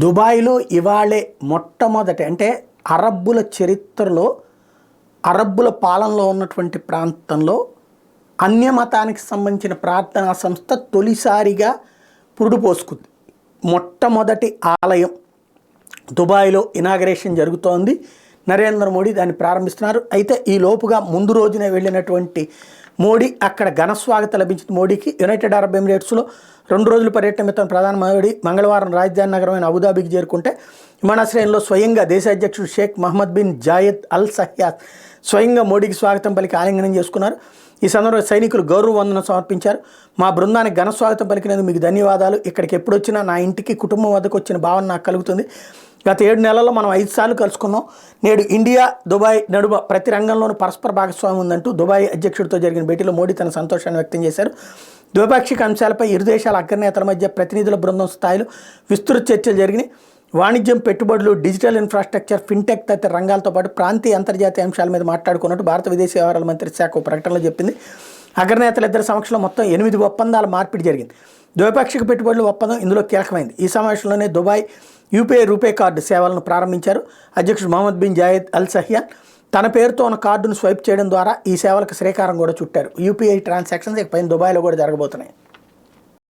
దుబాయ్లో ఇవాళే మొట్టమొదటి అంటే అరబ్బుల చరిత్రలో అరబ్బుల పాలనలో ఉన్నటువంటి ప్రాంతంలో అన్యమతానికి సంబంధించిన ప్రార్థనా సంస్థ తొలిసారిగా పురుడు పోసుకుంది. మొట్టమొదటి ఆలయం దుబాయ్లో ఇనాగరేషన్ జరుగుతోంది. నరేంద్ర మోడీ దాన్ని ప్రారంభిస్తున్నారు. అయితే ఈ లోపుగా ముందు రోజునే వెళ్ళినటువంటి మోడీ అక్కడ ఘనస్వాగతం లభించింది. మోడీకి యునైటెడ్ అరబ్ ఎమిరేట్స్లో 2 రోజుల పర్యటన మిత్రం ప్రధాని మోడీ మంగళవారం రాజధాని నగరమైన అబుదాబికి చేరుకుంటే విమానాశ్రయంలో స్వయంగా దేశ అధ్యక్షుడు షేక్ మహమ్మద్ బిన్ జాయద్ అల్ సహ్యాద్ స్వయంగా మోడీకి స్వాగతం పలికి ఆలింగనం చేసుకున్నారు. ఈ సందర్భంలో సైనికులు గౌరవ వందనం సమర్పించారు. మా బృందానికి ఘన స్వాగతం పలికినందుకు మీకు ధన్యవాదాలు. ఇక్కడికి ఎప్పుడు వచ్చినా నా ఇంటికి కుటుంబం వద్దకు వచ్చిన భావన నాకు కలుగుతుంది. గత 7 నెలల్లో మనం 5 సార్లు కలుసుకున్నాం. నేడు ఇండియా దుబాయ్ నడుమ ప్రతి రంగంలోనూ పరస్పర భాగస్వామ్యం ఉందంటూ దుబాయ్ అధ్యక్షుడితో జరిగిన భేటీలో మోడీ తన సంతోషాన్ని వ్యక్తం చేశారు. ద్వైపాక్షిక అంశాలపై ఇరు దేశాల అగ్రనేతల మధ్య ప్రతినిధుల బృందం స్థాయిలో విస్తృత చర్చలు జరిగినాయి. వాణిజ్యం, పెట్టుబడులు, డిజిటల్ ఇన్ఫ్రాస్ట్రక్చర్, ఫిన్టెక్ తదితర రంగాలతో పాటు ప్రాంతీయ అంతర్జాతీయ అంశాల మీద మాట్లాడుకున్నట్టు భారత విదేశీ వ్యవహారాల మంత్రిత్వ శాఖ ప్రకటనలో చెప్పింది. అగ్రనేతల ఇద్దరి సమక్షంలో మొత్తం 8 ఒప్పందాల మార్పిడి జరిగింది. ద్వైపాక్షిక పెట్టుబడుల ఒప్పందం ఇందులో కీలకమైంది. ఈ సమావేశంలోనే దుబాయ్ యూపీఐ రూపే కార్డు సేవలను ప్రారంభించారు. అధ్యక్షుడు మహమ్మద్ బిన్ జాయద్ అల్ సహ్యాన్ తన పేరుతో ఉన్న కార్డును స్వైప్ చేయడం ద్వారా ఈ సేవలకు శ్రీకారం కూడా చుట్టారు. యూపీఐ ట్రాన్సాక్షన్స్ ఇకపై దుబాయ్లో కూడా జరగబోతున్నాయి.